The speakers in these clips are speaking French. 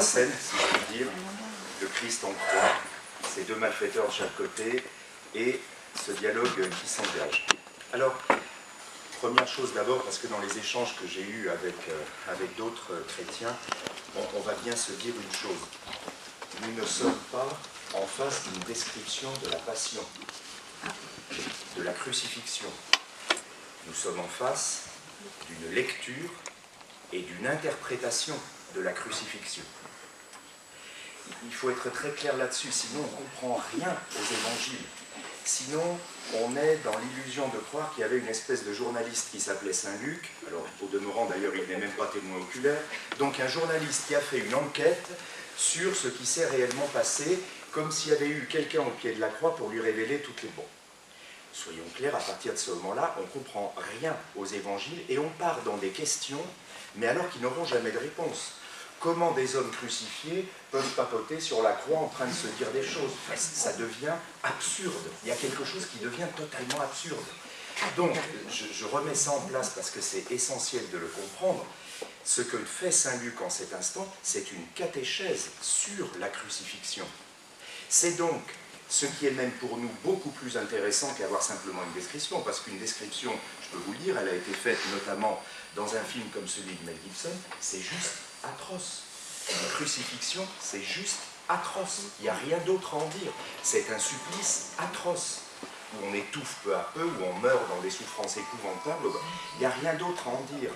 la scène, si je puis dire, le Christ en croix, ces deux malfaiteurs de chaque côté, et ce dialogue qui s'engage. Alors, première chose d'abord, parce que dans les échanges que j'ai eus avec d'autres chrétiens, on va bien se dire une chose. Nous ne sommes pas en face d'une description de la passion, de la crucifixion. Nous sommes en face d'une lecture et d'une interprétation de la crucifixion. Il faut être très clair là-dessus, sinon on ne comprend rien aux évangiles. Sinon, on est dans l'illusion de croire qu'il y avait une espèce de journaliste qui s'appelait Saint-Luc, alors au demeurant d'ailleurs il n'est même pas témoin oculaire, donc un journaliste qui a fait une enquête sur ce qui s'est réellement passé, comme s'il y avait eu quelqu'un au pied de la croix pour lui révéler toutes les bonnes. Soyons clairs, à partir de ce moment-là, on ne comprend rien aux évangiles et on part dans des questions, mais alors qu'ils n'auront jamais de réponse. Comment des hommes crucifiés peuvent papoter sur la croix en train de se dire des choses? Ça devient absurde. Il y a quelque chose qui devient totalement absurde. Donc, je remets ça en place parce que c'est essentiel de le comprendre. Ce que fait Saint Luc en cet instant, c'est une catéchèse sur la crucifixion. C'est donc ce qui est même pour nous beaucoup plus intéressant qu'avoir simplement une description, parce qu'une description, je peux vous le dire, elle a été faite notamment dans un film comme celui de Mel Gibson, c'est juste atroce. Une crucifixion, c'est juste atroce. Il n'y a rien d'autre à en dire. C'est un supplice atroce, où on étouffe peu à peu, où on meurt dans des souffrances épouvantables. Il n'y a rien d'autre à en dire.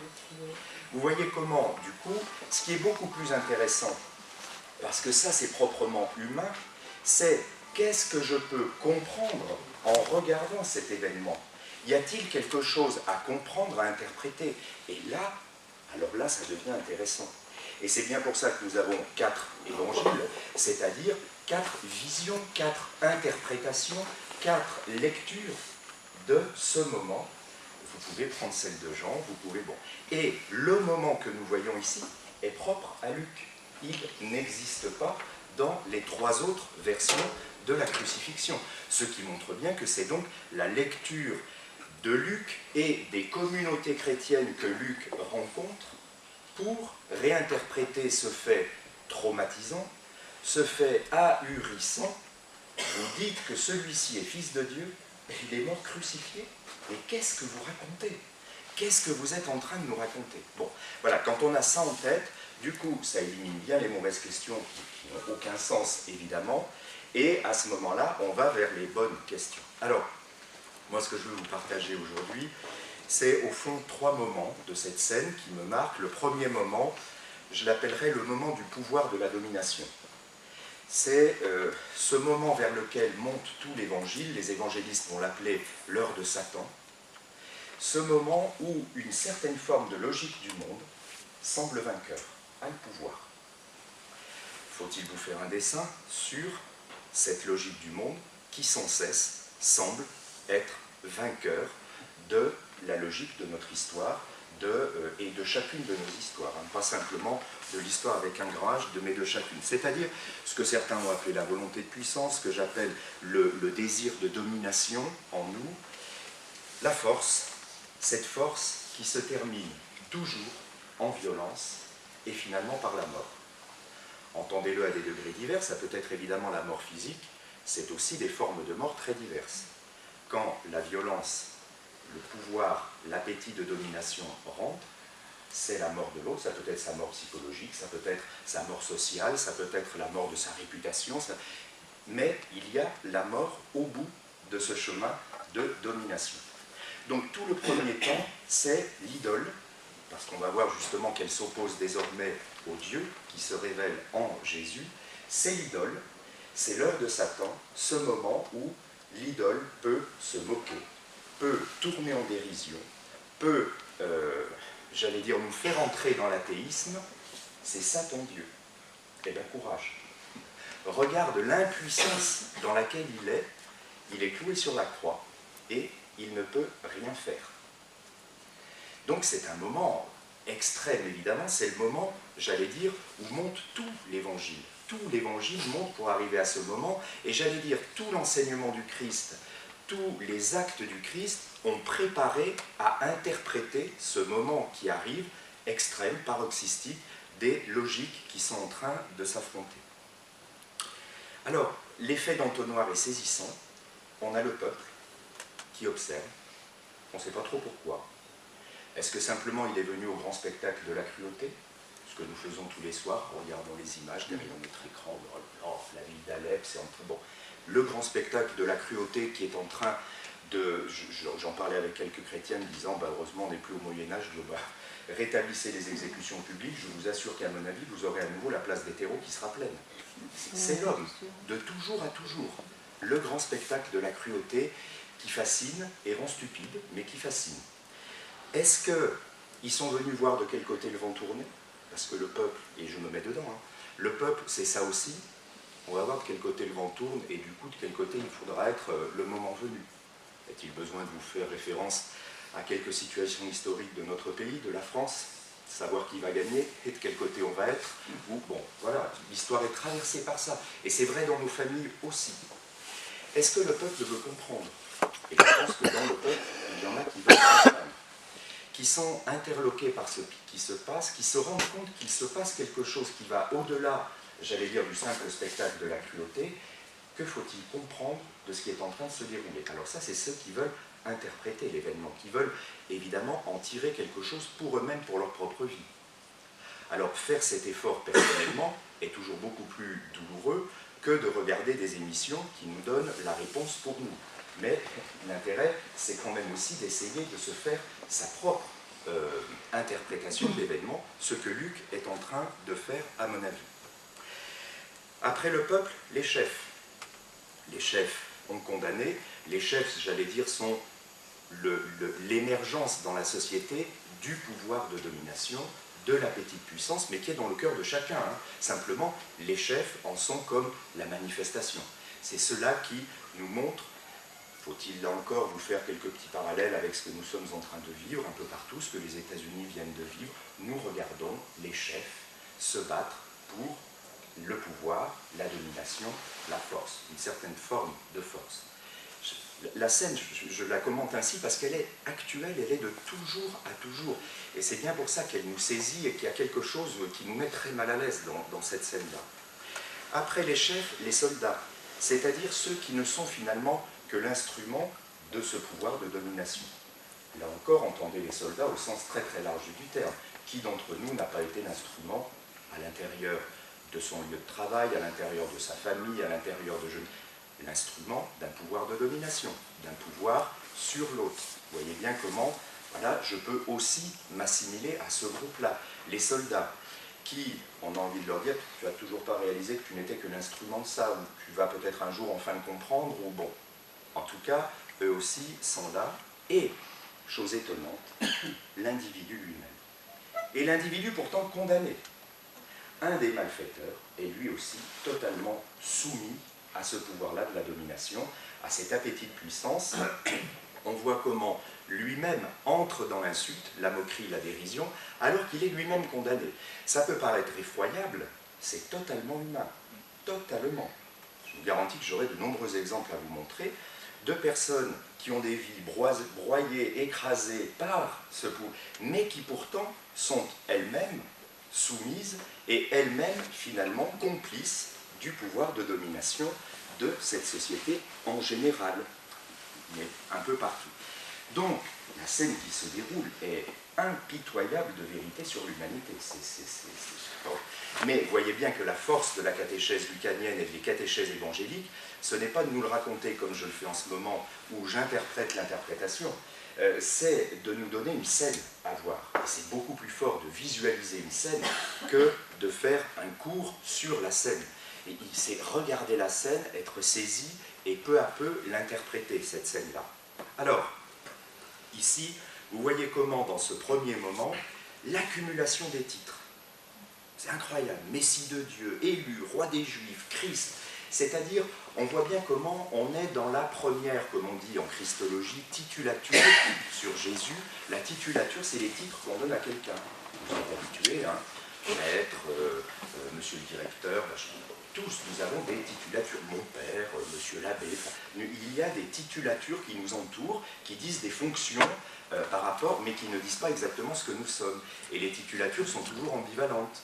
Vous voyez comment, du coup, ce qui est beaucoup plus intéressant, parce que ça c'est proprement humain, c'est qu'est-ce que je peux comprendre en regardant cet événement? Y a-t-il quelque chose à comprendre, à interpréter? Et là, alors là, ça devient intéressant. Et c'est bien pour ça que nous avons 4 évangiles, c'est-à-dire 4 visions, 4 interprétations, 4 lectures de ce moment. Vous pouvez prendre celle de Jean, vous pouvez... Bon. Et le moment que nous voyons ici est propre à Luc. Il n'existe pas dans les 3 autres versions de la crucifixion. Ce qui montre bien que c'est donc la lecture de Luc et des communautés chrétiennes que Luc rencontre pour réinterpréter ce fait traumatisant, ce fait ahurissant. Vous dites que celui-ci est fils de Dieu, et il est mort crucifié. Mais qu'est-ce que vous racontez? Qu'est-ce que vous êtes en train de nous raconter? Bon, voilà, quand on a ça en tête, du coup, ça élimine bien les mauvaises questions qui n'ont aucun sens, évidemment, et à ce moment-là, on va vers les bonnes questions. Alors, moi, ce que je veux vous partager aujourd'hui, c'est au fond 3 moments de cette scène qui me marquent. Le premier moment, je l'appellerai le moment du pouvoir de la domination. C'est ce moment vers lequel monte tout l'évangile, les évangélistes vont l'appeler l'heure de Satan, ce moment où une certaine forme de logique du monde semble vainqueur, a le pouvoir. Faut-il vous faire un dessin sur cette logique du monde qui sans cesse semble être vainqueur de la logique de notre histoire et de chacune de nos histoires, hein, pas simplement de l'histoire avec un grand H, mais de chacune. C'est-à-dire ce que certains ont appelé la volonté de puissance, ce que j'appelle le désir de domination en nous, la force, cette force qui se termine toujours en violence et finalement par la mort. Entendez-le à des degrés divers, ça peut être évidemment la mort physique, c'est aussi des formes de mort très diverses. Quand la violence, le pouvoir, l'appétit de domination rentre, c'est la mort de l'autre, ça peut être sa mort psychologique, ça peut être sa mort sociale, ça peut être la mort de sa réputation, mais il y a la mort au bout de ce chemin de domination. Donc tout le premier temps, c'est l'idole, parce qu'on va voir justement qu'elle s'oppose désormais au Dieu qui se révèle en Jésus, c'est l'idole, c'est l'heure de Satan, ce moment où l'idole peut se moquer, peut tourner en dérision, peut, j'allais dire, nous faire entrer dans l'athéisme. C'est ça ton Dieu. Eh bien, courage. Regarde l'impuissance dans laquelle il est cloué sur la croix, et il ne peut rien faire. Donc c'est un moment extrême, évidemment, c'est le moment, j'allais dire, où monte tout l'évangile. Tout l'évangile monte pour arriver à ce moment, et j'allais dire, tout l'enseignement du Christ, tous les actes du Christ ont préparé à interpréter ce moment qui arrive, extrême, paroxystique, des logiques qui sont en train de s'affronter. Alors, l'effet d'entonnoir est saisissant. On a le peuple qui observe. On ne sait pas trop pourquoi. Est-ce que simplement il est venu au grand spectacle de la cruauté, ce que nous faisons tous les soirs en regardant les images derrière notre écran, la ville d'Alep, c'est en bon, le grand spectacle de la cruauté qui est en train de... J'en parlais avec quelques chrétiennes disant, bah, heureusement on n'est plus au Moyen-Âge, rétablissez les exécutions publiques, je vous assure qu'à mon avis, vous aurez à nouveau la place des terreaux qui sera pleine. C'est l'homme, de toujours à toujours. Le grand spectacle de la cruauté qui fascine et rend stupide, mais qui fascine. Est-ce qu'ils sont venus voir de quel côté le vent tournait? Parce que le peuple, et je me mets dedans, hein, le peuple c'est ça aussi, on va voir de quel côté le vent tourne et du coup de quel côté il faudra être le moment venu. Est-il besoin de vous faire référence à quelques situations historiques de notre pays, de la France, savoir qui va gagner et de quel côté on va être, ou bon, voilà, l'histoire est traversée par ça. Et c'est vrai dans nos familles aussi. Est-ce que le peuple veut comprendre? Et je pense que dans le peuple, il y en a qui veulent comprendre, qui sont interloqués par ce qui se passe, qui se rendent compte qu'il se passe quelque chose qui va au-delà, j'allais dire, du simple spectacle de la cruauté. Que faut-il comprendre de ce qui est en train de se dérouler? Alors ça, c'est ceux qui veulent interpréter l'événement, qui veulent évidemment en tirer quelque chose pour eux-mêmes, pour leur propre vie. Alors faire cet effort personnellement est toujours beaucoup plus douloureux que de regarder des émissions qui nous donnent la réponse pour nous. Mais l'intérêt, c'est quand même aussi d'essayer de se faire sa propre interprétation de l'événement, ce que Luc est en train de faire à mon avis. Après le peuple, les chefs. Les chefs ont condamné. Les chefs, j'allais dire, sont l'émergence dans la société du pouvoir de domination, de la petite puissance, mais qui est dans le cœur de chacun. Hein. Simplement, les chefs en sont comme la manifestation. C'est cela qui nous montre, faut-il là encore vous faire quelques petits parallèles avec ce que nous sommes en train de vivre un peu partout, ce que les États-Unis viennent de vivre, nous regardons les chefs se battre pour le pouvoir, la domination, la force, une certaine forme de force. La scène, je la commente ainsi parce qu'elle est actuelle, elle est de toujours à toujours. Et c'est bien pour ça qu'elle nous saisit et qu'il y a quelque chose qui nous met très mal à l'aise dans cette scène-là. Après les chefs, les soldats, c'est-à-dire ceux qui ne sont finalement que l'instrument de ce pouvoir de domination. Là encore, entendez les soldats au sens très très large du terme. Qui d'entre nous n'a pas été l'instrument à l'intérieur de son lieu de travail, à l'intérieur de sa famille, à l'intérieur de l'instrument d'un pouvoir de domination, d'un pouvoir sur l'autre. Vous voyez bien comment, voilà, je peux aussi m'assimiler à ce groupe-là. Les soldats qui, on a envie de leur dire, tu n'as toujours pas réalisé que tu n'étais que l'instrument de ça, ou tu vas peut-être un jour enfin le comprendre, ou bon. En tout cas, eux aussi sont là, et, chose étonnante, l'individu lui-même. Et l'individu pourtant condamné. Un des malfaiteurs est lui aussi totalement soumis à ce pouvoir-là de la domination, à cet appétit de puissance. On voit comment lui-même entre dans l'insulte, la moquerie, la dérision, alors qu'il est lui-même condamné. Ça peut paraître effroyable, c'est totalement humain, totalement. Je vous garantis que j'aurai de nombreux exemples à vous montrer de personnes qui ont des vies broyées, écrasées par ce pouvoir, mais qui pourtant sont elles-mêmes soumises et elles-mêmes finalement complices du pouvoir de domination de cette société en général, mais un peu partout. Donc, la scène qui se déroule est impitoyable de vérité sur l'humanité. Mais voyez bien que la force de la catéchèse lucanienne et des catéchèses évangéliques, ce n'est pas de nous le raconter comme je le fais en ce moment, où j'interprète l'interprétation, c'est de nous donner une scène à voir. Et c'est beaucoup plus fort de visualiser une scène que de faire un cours sur la scène. Et c'est regarder la scène, être saisi et peu à peu l'interpréter, cette scène-là. Alors, ici, vous voyez comment, dans ce premier moment, l'accumulation des titres. C'est incroyable. Messie de Dieu, élu, roi des Juifs, Christ. C'est-à-dire, on voit bien comment on est dans la première, comme on dit en christologie, titulature sur Jésus. La titulature, c'est les titres qu'on donne à quelqu'un. Vous êtes habitués, hein, maître, monsieur le directeur, tous nous avons des titulatures. Mon père, monsieur l'abbé. Il y a des titulatures qui nous entourent, qui disent des fonctions par rapport, mais qui ne disent pas exactement ce que nous sommes. Et les titulatures sont toujours ambivalentes.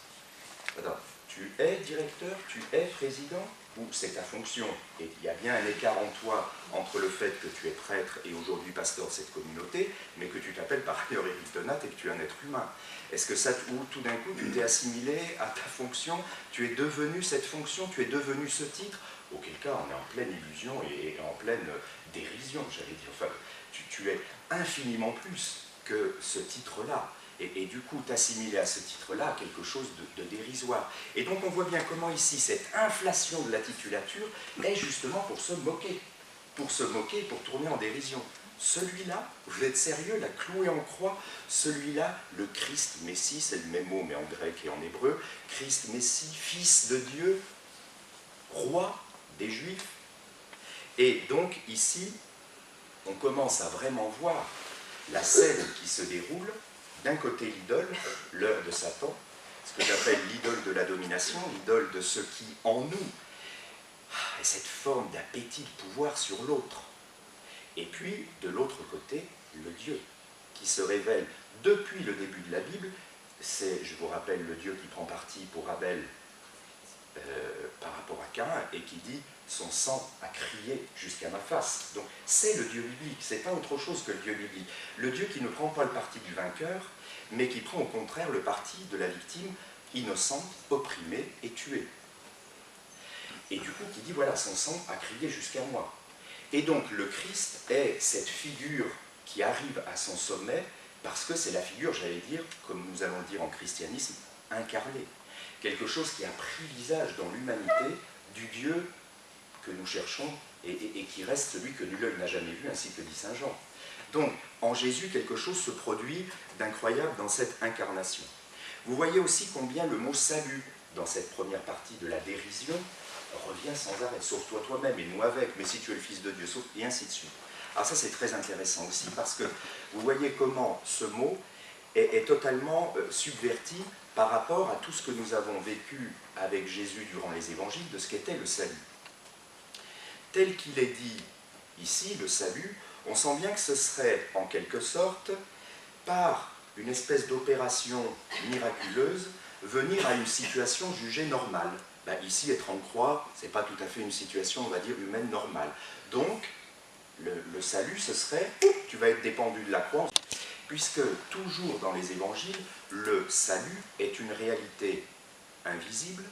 Attends, tu es directeur, tu es président, ou c'est ta fonction? Et il y a bien un écart en toi entre le fait que tu es prêtre et aujourd'hui pasteur de cette communauté, mais que tu t'appelles par ailleurs Éric Donat et que tu es un être humain. Est-ce que ça, ou tout d'un coup, tu t'es assimilé à ta fonction, tu es devenu cette fonction, tu es devenu ce titre? Auquel cas, on est en pleine illusion et en pleine dérision, j'allais dire. Enfin, tu es infiniment plus que ce titre-là. Et du coup, t'assimiler à ce titre-là quelque chose de dérisoire. Et donc, on voit bien comment ici, cette inflation de la titulature est justement pour se moquer, pour tourner en dérision. Celui-là, vous êtes sérieux, la cloué en croix, celui-là, le Christ Messie, c'est le même mot, mais en grec et en hébreu, Christ Messie, Fils de Dieu, roi des Juifs. Et donc, ici, on commence à vraiment voir la scène qui se déroule. D'un côté l'idole, l'œuvre de Satan, ce que j'appelle l'idole de la domination, l'idole de ce qui en nous est cette forme d'appétit de pouvoir sur l'autre. Et puis, de l'autre côté, le Dieu qui se révèle depuis le début de la Bible. C'est, je vous rappelle, le Dieu qui prend parti pour Abel par rapport à Caïn et qui dit « son sang a crié jusqu'à ma face ». Donc c'est le Dieu biblique, c'est pas autre chose que le Dieu biblique. Le Dieu qui ne prend pas le parti du vainqueur, mais qui prend au contraire le parti de la victime innocente, opprimée et tuée. Et du coup qui dit « voilà, son sang a crié jusqu'à moi ». Et donc le Christ est cette figure qui arrive à son sommet parce que c'est la figure, j'allais dire, comme nous allons dire en christianisme, incarnée. Quelque chose qui a pris visage dans l'humanité du Dieu que nous cherchons et qui reste celui que nul œil n'a jamais vu, ainsi que dit saint Jean. Donc, en Jésus, quelque chose se produit d'incroyable dans cette incarnation. Vous voyez aussi combien le mot « salut » dans cette première partie de la dérision revient sans arrêt. « Sauve-toi toi-même et nous avec, mais si tu es le Fils de Dieu, sauve... » et ainsi de suite. Alors ça, c'est très intéressant aussi, parce que vous voyez comment ce mot est totalement subverti par rapport à tout ce que nous avons vécu avec Jésus durant les évangiles de ce qu'était le salut. Tel qu'il est dit ici, le salut, on sent bien que ce serait en quelque sorte, par une espèce d'opération miraculeuse, venir à une situation jugée normale. Ben, ici, être en croix, ce n'est pas tout à fait une situation, on va dire, humaine normale. Donc, le salut, ce serait, tu vas être dépendu de la croix, puisque toujours dans les évangiles, le salut est une réalité invisible,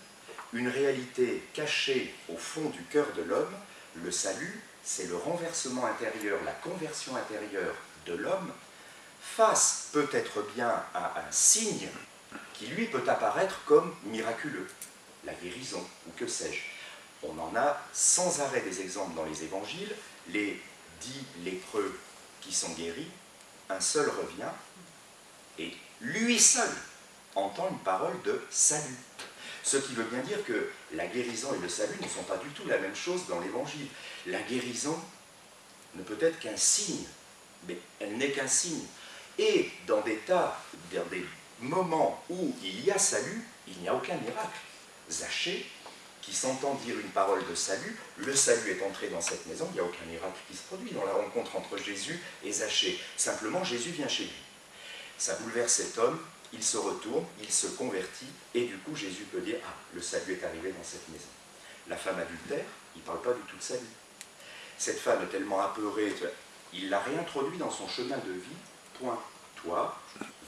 une réalité cachée au fond du cœur de l'homme. Le salut, c'est le renversement intérieur, la conversion intérieure de l'homme face peut-être bien à un signe qui lui peut apparaître comme miraculeux, la guérison ou que sais-je. On en a sans arrêt des exemples dans les évangiles, les 10 lépreux qui sont guéris, un seul revient et lui seul entend une parole de salut. Ce qui veut bien dire que la guérison et le salut ne sont pas du tout la même chose dans l'évangile. La guérison ne peut être qu'un signe, mais elle n'est qu'un signe. Et dans des moments où il y a salut, il n'y a aucun miracle. Zachée, qui s'entend dire une parole de salut, le salut est entré dans cette maison, il n'y a aucun miracle qui se produit dans la rencontre entre Jésus et Zachée. Simplement, Jésus vient chez lui. Ça bouleverse cet homme, il se retourne, il se convertit, et du coup Jésus peut dire « Ah, le salut est arrivé dans cette maison ». La femme adultère, il ne parle pas du tout de salut. Cette femme est tellement apeurée, il l'a réintroduit dans son chemin de vie, point. Toi,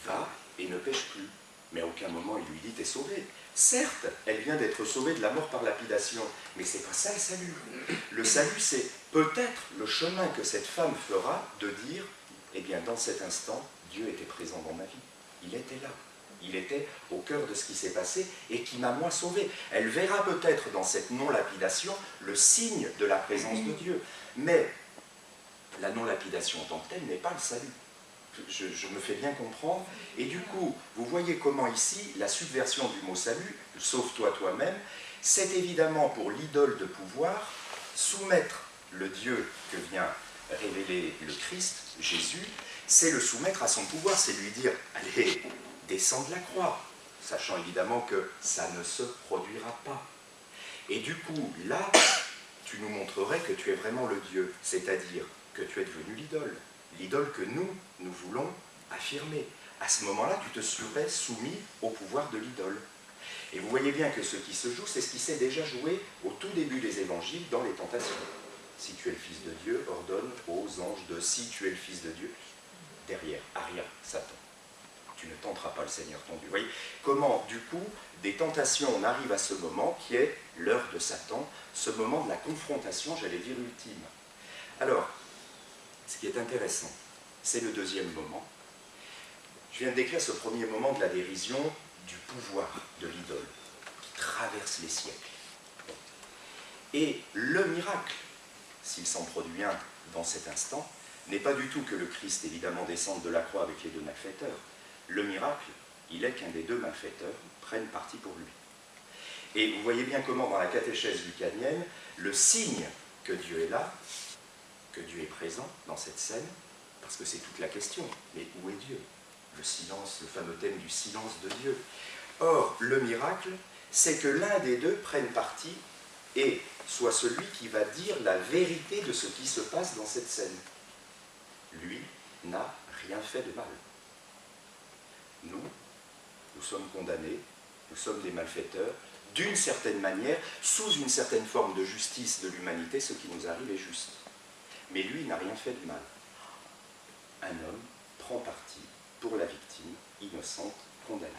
va et ne pêche plus. Mais à aucun moment il lui dit « T'es sauvé ». Certes, elle vient d'être sauvée de la mort par lapidation, mais c'est pas ça le salut. Le salut, c'est peut-être le chemin que cette femme fera de dire « Eh bien, dans cet instant, Dieu était présent dans ma vie. Il était là. Il était au cœur de ce qui s'est passé et qui m'a moi sauvé. » Elle verra peut-être dans cette non-lapidation le signe de la présence de Dieu. Mais la non-lapidation en tant que telle n'est pas le salut. Je me fais bien comprendre. Et du coup, vous voyez comment ici, la subversion du mot salut, sauve-toi toi-même, c'est évidemment pour l'idole de pouvoir soumettre le Dieu que vient révéler le Christ, Jésus, c'est le soumettre à son pouvoir, c'est lui dire « Allez, descends de la croix », sachant évidemment que ça ne se produira pas. Et du coup, là, tu nous montrerais que tu es vraiment le Dieu, c'est-à-dire que tu es devenu l'idole que nous voulons affirmer. À ce moment-là, tu te serais soumis au pouvoir de l'idole. Et vous voyez bien que ce qui se joue, c'est ce qui s'est déjà joué au tout début des évangiles dans les tentations. Si tu es le Fils de Dieu, ordonne aux anges de si tu es le Fils de Dieu. Derrière, arrière, Satan. Tu ne tenteras pas le Seigneur ton Dieu. Vous voyez comment, du coup, des tentations, on arrive à ce moment qui est l'heure de Satan, ce moment de la confrontation, j'allais dire, ultime. Alors, ce qui est intéressant, c'est le deuxième moment. Je viens de décrire ce premier moment de la dérision du pouvoir de l'idole, qui traverse les siècles. Et le miracle, s'il s'en produit un dans cet instant, n'est pas du tout que le Christ, évidemment, descende de la croix avec les deux malfaiteurs. Le miracle, il est qu'un des deux malfaiteurs prenne parti pour lui. Et vous voyez bien comment, dans la catéchèse lucanienne, le signe que Dieu est là, que Dieu est présent dans cette scène, parce que c'est toute la question, mais où est Dieu? Le silence, le fameux thème du silence de Dieu. Or, le miracle, c'est que l'un des deux prenne parti et soit celui qui va dire la vérité de ce qui se passe dans cette scène. Lui n'a rien fait de mal. Nous sommes condamnés, nous sommes des malfaiteurs, d'une certaine manière, sous une certaine forme de justice de l'humanité, ce qui nous arrive est juste. Mais lui n'a rien fait de mal. Un homme prend parti pour la victime, innocente, condamnée.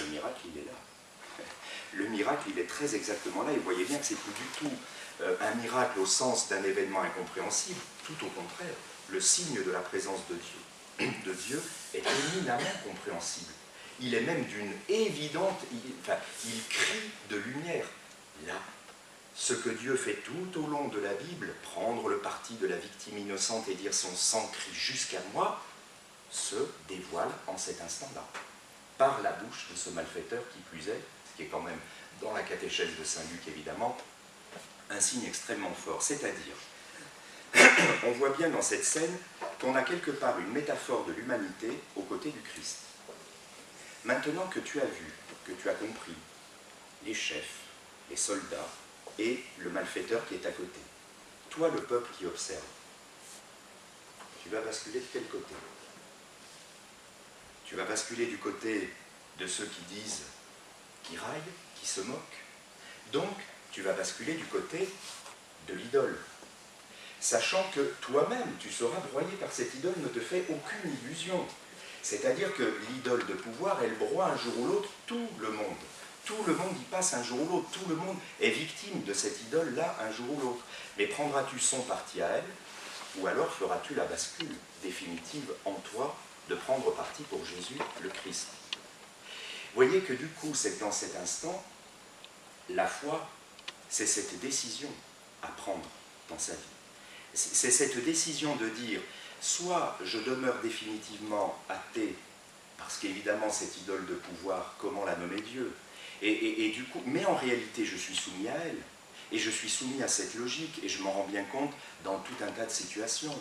Le miracle, il est là. Le miracle, il est très exactement là. Et vous voyez bien que c'est plus du tout un miracle au sens d'un événement incompréhensible. Tout au contraire, le signe de la présence de Dieu est éminemment compréhensible. Il est même d'une évidente... il crie de lumière. Là, ce que Dieu fait tout au long de la Bible, prendre le parti de la victime innocente et dire son sang crie jusqu'à moi, se dévoile en cet instant-là, par la bouche de ce malfaiteur qui plus est, ce qui est quand même, dans la catéchèse de Saint Luc évidemment, un signe extrêmement fort. C'est-à-dire, on voit bien dans cette scène qu'on a quelque part une métaphore de l'humanité aux côtés du Christ. Maintenant que tu as vu, que tu as compris, les chefs, les soldats et le malfaiteur qui est à côté, toi le peuple qui observe, tu vas basculer de quel côté? Tu vas basculer du côté de ceux qui disent, qui raillent, qui se moquent. Donc, tu vas basculer du côté de l'idole. Sachant que toi-même, tu seras broyé par cette idole, ne te fait aucune illusion. C'est-à-dire que l'idole de pouvoir, elle broie un jour ou l'autre tout le monde. Tout le monde y passe un jour ou l'autre. Tout le monde est victime de cette idole-là un jour ou l'autre. Mais prendras-tu son parti à elle, ou alors feras-tu la bascule définitive en toi de prendre parti pour Jésus, le Christ? Vous voyez que du coup, c'est dans cet instant, la foi, c'est cette décision à prendre dans sa vie. C'est cette décision de dire, soit je demeure définitivement athée, parce qu'évidemment cette idole de pouvoir, comment la nommer Dieu, et du coup, mais en réalité je suis soumis à elle, et je suis soumis à cette logique, et je m'en rends bien compte dans tout un tas de situations.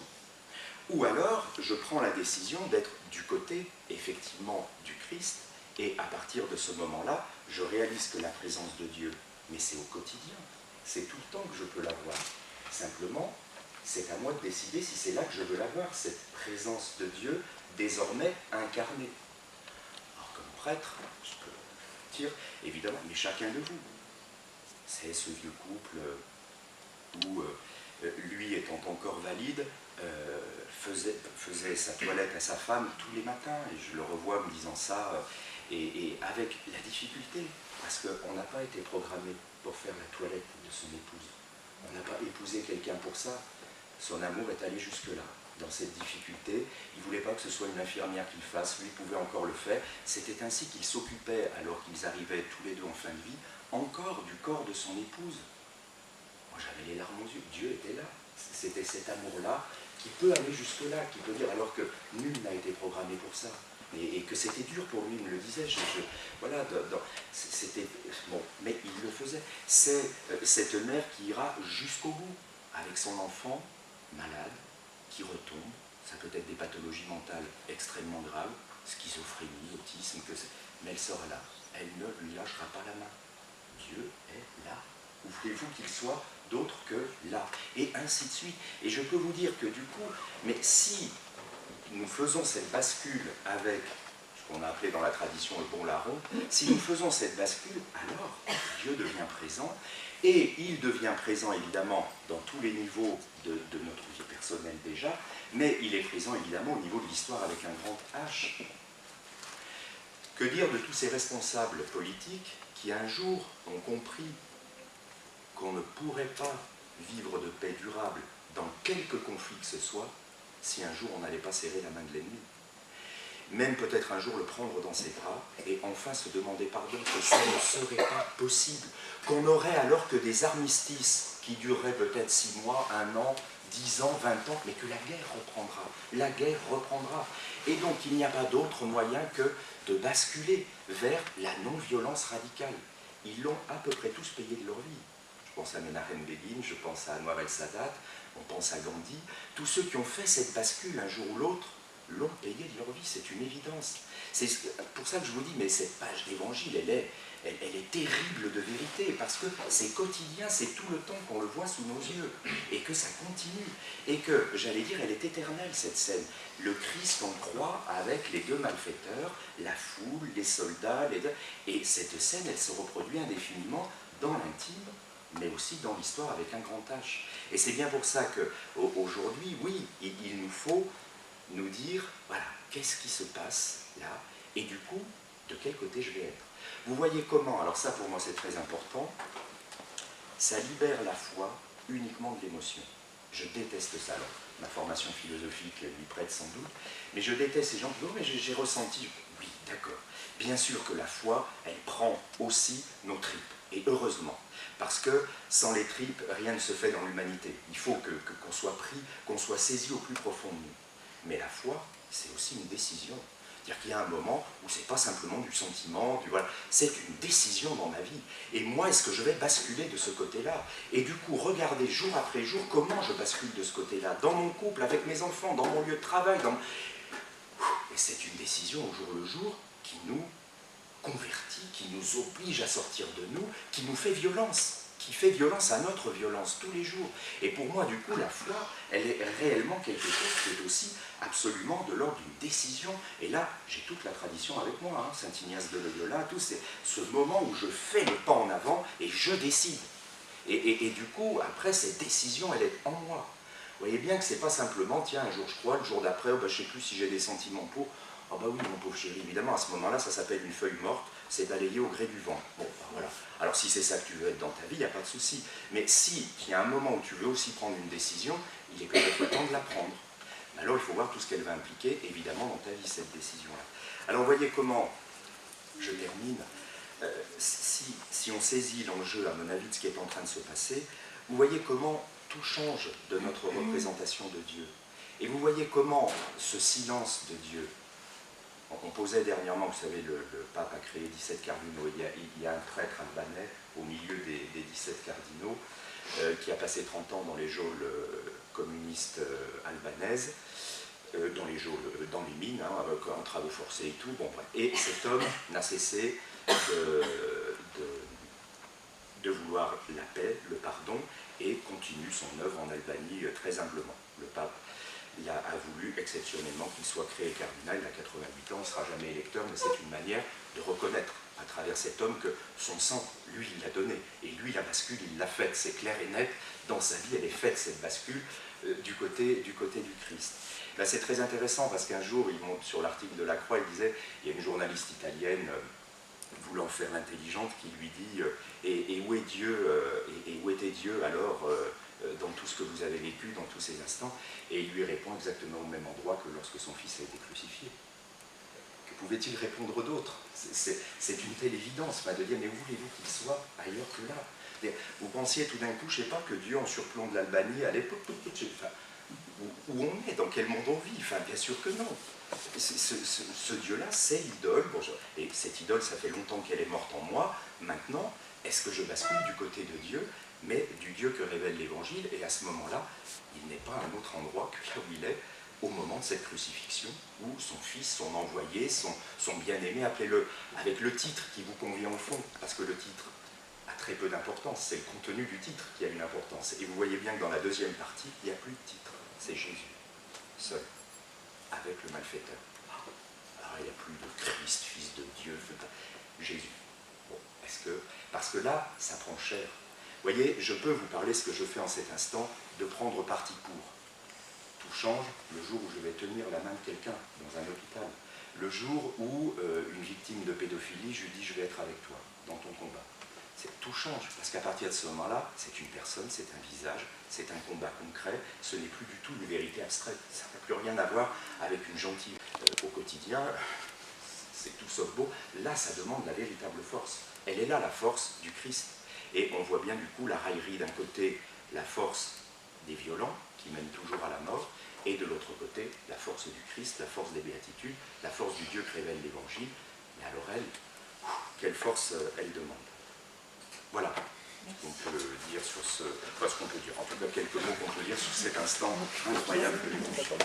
Ou alors, je prends la décision d'être du côté, effectivement, du Christ, et à partir de ce moment-là, je réalise que la présence de Dieu, mais c'est au quotidien, c'est tout le temps que je peux la voir. Simplement, c'est à moi de décider si c'est là que je veux la voir, cette présence de Dieu désormais incarnée. Alors comme prêtre, je peux dire, évidemment, mais chacun de vous, c'est ce vieux couple où lui étant encore valide, faisait sa toilette à sa femme tous les matins, et je le revois me disant ça, et avec la difficulté, parce qu'on n'a pas été programmé pour faire la toilette de son épouse. On n'a pas épousé quelqu'un pour ça. Son amour est allé jusque-là, dans cette difficulté. Il ne voulait pas que ce soit une infirmière qui le fasse, lui pouvait encore le faire. C'était ainsi qu'il s'occupait, alors qu'ils arrivaient tous les deux en fin de vie, encore du corps de son épouse. Moi j'avais les larmes aux yeux, Dieu était là. C'était cet amour-là qui peut aller jusque-là, qui peut dire, alors que nul n'a été programmé pour ça. Et que c'était dur pour lui, il me le disait. Voilà, c'était bon, mais il le faisait. C'est cette mère qui ira jusqu'au bout avec son enfant malade, qui retombe. Ça peut être des pathologies mentales extrêmement graves, schizophrénie, autisme, mais elle sera là. Elle ne lui lâchera pas la main. Dieu est là. Où voulez-vous qu'il soit d'autre que là? Et ainsi de suite. Et je peux vous dire que du coup, mais si nous faisons cette bascule avec qu'on a appelé dans la tradition le bon larron, si nous faisons cette bascule, alors Dieu devient présent, et il devient présent évidemment dans tous les niveaux de notre vie personnelle déjà, mais il est présent évidemment au niveau de l'histoire avec un grand H. Que dire de tous ces responsables politiques qui un jour ont compris qu'on ne pourrait pas vivre de paix durable dans quelque conflit que ce soit si un jour on n'allait pas serrer la main de l'ennemi, même peut-être un jour le prendre dans ses bras et enfin se demander pardon que ça ne serait pas possible, qu'on aurait alors que des armistices qui dureraient peut-être 6 mois, 1 an, 10 ans, 20 ans, mais que la guerre reprendra. La guerre reprendra. Et donc il n'y a pas d'autre moyen que de basculer vers la non-violence radicale. Ils l'ont à peu près tous payé de leur vie. Je pense à Menachem Begin, je pense à Anwar el-Sadat, on pense à Gandhi. Tous ceux qui ont fait cette bascule un jour ou l'autre l'ont payé de leur vie, c'est une évidence. C'est pour ça que je vous dis, mais cette page d'évangile, elle est terrible de vérité, parce que c'est quotidien, c'est tout le temps qu'on le voit sous nos yeux, et que ça continue, et que, j'allais dire, elle est éternelle, cette scène. Le Christ en croix avec les 2 malfaiteurs, la foule, les soldats, et cette scène, elle se reproduit indéfiniment dans l'intime, mais aussi dans l'histoire avec un grand H. Et c'est bien pour ça qu'aujourd'hui, oui, il nous faut nous dire, voilà, qu'est-ce qui se passe là, et du coup, de quel côté je vais être. Vous voyez comment, alors ça pour moi c'est très important, ça libère la foi uniquement de l'émotion. Je déteste ça, alors ma formation philosophique lui prête sans doute, mais je déteste ces gens qui disent, oh mais j'ai ressenti, oui d'accord, bien sûr que la foi, elle prend aussi nos tripes, et heureusement, parce que sans les tripes, rien ne se fait dans l'humanité. Il faut qu'on soit pris, qu'on soit saisi au plus profond de nous. Mais la foi, c'est aussi une décision. C'est-à-dire qu'il y a un moment où ce n'est pas simplement du sentiment, voilà, c'est une décision dans ma vie. Et moi, est-ce que je vais basculer de ce côté-là? Et du coup, regardez jour après jour comment je bascule de ce côté-là, dans mon couple, avec mes enfants, dans mon lieu de travail. Et c'est une décision au jour le jour qui nous convertit, qui nous oblige à sortir de nous, qui nous fait violence. Qui fait violence à notre violence tous les jours. Et pour moi, du coup, la foi, elle est réellement quelque chose qui est aussi absolument de l'ordre d'une décision. Et là, j'ai toute la tradition avec moi, hein, Saint Ignace de Loyola, tout, c'est ce moment où je fais le pas en avant et je décide. Et du coup, après, cette décision, elle est en moi. Vous voyez bien que c'est pas simplement, tiens, un jour je crois, le jour d'après, oh, ben, je ne sais plus si j'ai des sentiments pour. Ah bah oui, mon pauvre chéri, évidemment, à ce moment-là, ça s'appelle une feuille morte, c'est balayé au gré du vent. Bon, ben voilà. Alors si c'est ça que tu veux être dans ta vie, il n'y a pas de souci. Mais si il y a un moment où tu veux aussi prendre une décision, il est peut-être temps de la prendre. Alors il faut voir tout ce qu'elle va impliquer, évidemment, dans ta vie, cette décision-là. Alors vous voyez comment, je termine, si on saisit l'enjeu, à mon avis, de ce qui est en train de se passer, vous voyez comment tout change de notre représentation de Dieu. Et vous voyez comment ce silence de Dieu, on posait dernièrement, vous savez, le pape a créé 17 cardinaux. Il y a un prêtre albanais au milieu des 17 cardinaux qui a passé 30 ans dans les geôles communistes albanaises, dans les mines, hein, en travaux forcés et tout. Bon, bref. Et cet homme n'a cessé de vouloir la paix, le pardon, et continue son œuvre en Albanie très humblement. Le pape a voulu exceptionnellement qu'il soit créé cardinal, il a 88 ans, il ne sera jamais électeur, mais c'est une manière de reconnaître à travers cet homme que son sang, lui, il l'a donné. Et lui, la bascule, il l'a faite, c'est clair et net. Dans sa vie, elle est faite, cette bascule, du côté du Christ. Là, c'est très intéressant parce qu'un jour, il monte sur l'article de La Croix, il disait, il y a une journaliste italienne voulant faire l'intelligente qui lui dit et où est Dieu et où était Dieu alors dans tout ce que vous avez vécu, dans tous ces instants, et il lui répond exactement au même endroit que lorsque son fils a été crucifié. Que pouvait-il répondre d'autre? C'est une telle évidence, de dire, mais où voulez-vous qu'il soit ailleurs que là? Vous pensiez tout d'un coup, je ne sais pas, que Dieu en surplomb de l'Albanie allait, où on est, dans quel monde on vit? Enfin, bien sûr que non. Ce Dieu-là, c'est l'idole, bon, et cette idole, ça fait longtemps qu'elle est morte en moi. Maintenant, est-ce que je bascule du côté de Dieu, mais du Dieu que révèle l'Évangile? Et à ce moment-là, il n'est pas à un autre endroit que là où il est, au moment de cette crucifixion, où son fils, son envoyé, son bien-aimé, appelez-le avec le titre qui vous convient au fond, parce que le titre a très peu d'importance, c'est le contenu du titre qui a une importance. Et vous voyez bien que dans la deuxième partie, il n'y a plus de titre, c'est Jésus, seul, avec le malfaiteur. Alors il n'y a plus de Christ, Fils de Dieu, Jésus. Bon, parce que là, ça prend cher. Vous voyez, je peux vous parler ce que je fais en cet instant, de prendre parti pour. Tout change le jour où je vais tenir la main de quelqu'un dans un hôpital. Le jour où une victime de pédophilie, je lui dis, je vais être avec toi dans ton combat. Tout change, parce qu'à partir de ce moment-là, c'est une personne, c'est un visage, c'est un combat concret, ce n'est plus du tout une vérité abstraite. Ça n'a plus rien à voir avec une gentille au quotidien, c'est tout sauf beau. Là, ça demande la véritable force. Elle est là, la force du Christ. Et on voit bien du coup la raillerie d'un côté, la force des violents, qui mènent toujours à la mort, et de l'autre côté, la force du Christ, la force des béatitudes, la force du Dieu qui révèle l'Évangile. Mais alors elle, quelle force elle demande. Voilà ce qu'on peut dire sur ce... Enfin, ce qu'on peut dire, en tout cas quelques mots qu'on peut dire sur cet instant incroyable de l'émotion.